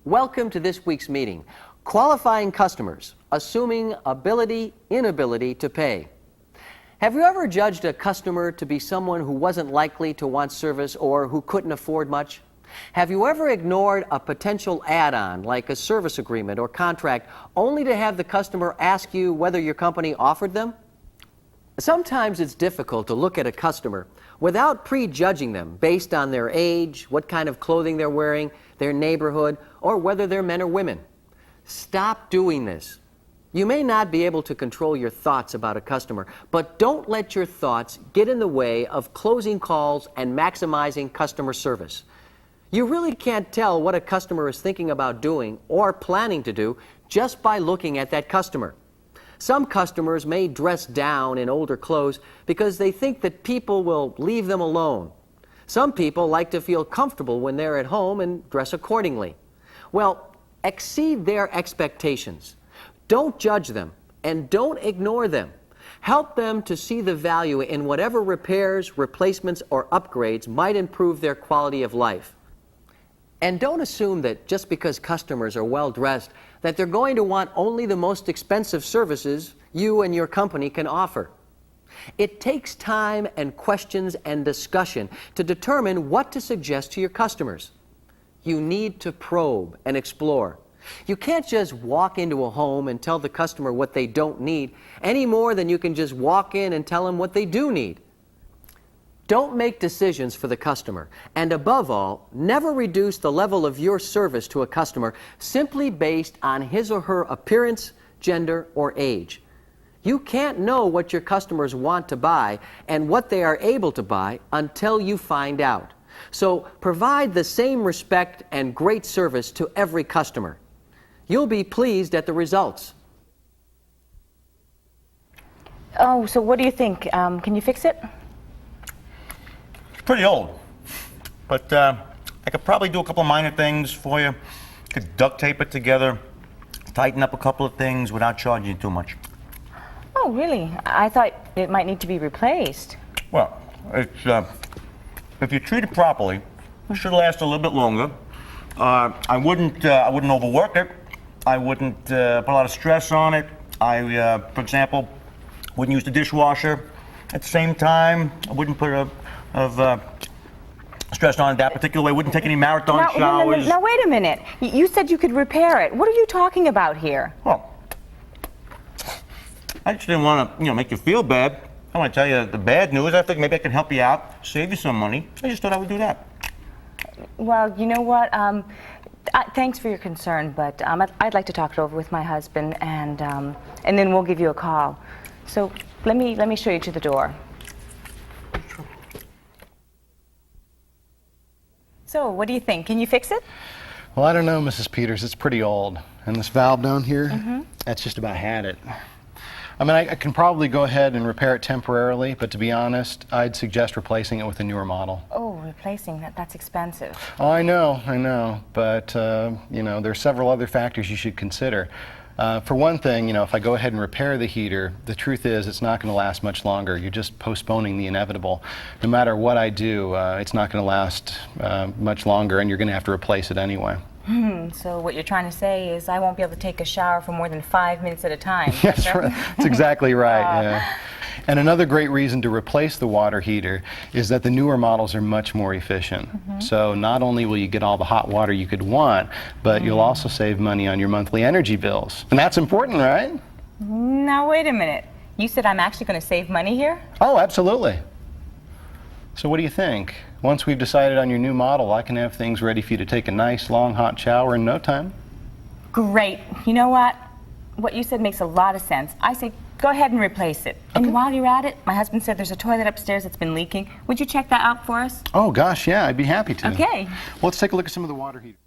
Welcome to this week's meeting, Qualifying Customers, Assuming Ability, Inability to Pay. Have you ever judged a customer to be someone who wasn't likely to want service or who couldn't afford much? Have you ever ignored a potential add-on like a service agreement or contract only to have the customer ask you whether your company offered them? Sometimes it's difficult to look at a customer without prejudging them based on their age, what kind of clothing they're wearing, their neighborhood, or whether they're men or women. Stop doing this. You may not be able to control your thoughts about a customer, but don't let your thoughts get in the way of closing calls and maximizing customer service. You really can't tell what a customer is thinking about doing or planning to do just by looking at that customer. Some customers may dress down in older clothes because they think that people will leave them alone. Some people like to feel comfortable when they're at home and dress accordingly. Well, exceed their expectations. Don't judge them and don't ignore them. Help them to see the value in whatever repairs, replacements, or upgrades might improve their quality of life. And don't assume that just because customers are well-dressed, that they're going to want only the most expensive services you and your company can offer. It takes time and questions and discussion to determine what to suggest to your customers. You need to probe and explore. You can't just walk into a home and tell the customer what they don't need, any more than you can just walk in and tell them what they do need. Don't make decisions for the customer, and above all, never reduce the level of your service to a customer simply based on his or her appearance, gender, or age. You can't know what your customers want to buy and what they are able to buy until you find out. So provide the same respect and great service to every customer. You'll be pleased at the results. Oh, so what do you think? Can you fix it? Pretty old, but I could probably do a couple of minor things for you. Could duct tape it together, tighten up a couple of things without charging you too much. Oh, really? I thought it might need to be replaced. Well, it's, if you treat it properly, it should last a little bit longer. I wouldn't overwork it. I wouldn't put a lot of stress on it. For example, wouldn't use the dishwasher. At the same time, I wouldn't put stress on it that particular way. Wouldn't take any marathon showers. Now, wait a minute. You said you could repair it. What are you talking about here? Well, I just didn't want to, make you feel bad. I want to tell you the bad news. I think maybe I can help you out, save you some money. I just thought I would do that. Well, you know what? Thanks for your concern, but I'd like to talk it over with my husband, and then we'll give you a call. So let me show you to the door. So, what do you think? Can you fix it? Well, I don't know, Mrs. Peters. It's pretty old. And this valve down here, that's just about had it. I mean, I can probably go ahead and repair it temporarily, but to be honest, I'd suggest replacing it with a newer model. Oh, replacing that, that's expensive. Oh, I know. But, there's several other factors you should consider. For one thing, if I go ahead and repair the heater, the truth is it's not going to last much longer. You're just postponing the inevitable. No matter what I do, it's not going to last much longer, and you're going to have to replace it anyway. So what you're trying to say is I won't be able to take a shower for more than 5 minutes at a time. Yes, right. That's exactly right. Yeah. And another great reason to replace the water heater is that the newer models are much more efficient. So not only will you get all the hot water you could want, but you'll also save money on your monthly energy bills. And that's important, right? Now, wait a minute. You said I'm actually going to save money here? Oh, absolutely. So what do you think? Once we've decided on your new model, I can have things ready for you to take a nice, long, hot shower in no time. Great. You know what? What you said makes a lot of sense. I say go ahead and replace it. Okay. And while you're at it, my husband said there's a toilet upstairs that's been leaking. Would you check that out for us? Oh, gosh, yeah, I'd be happy to. Okay. Well, let's take a look at some of the water heaters.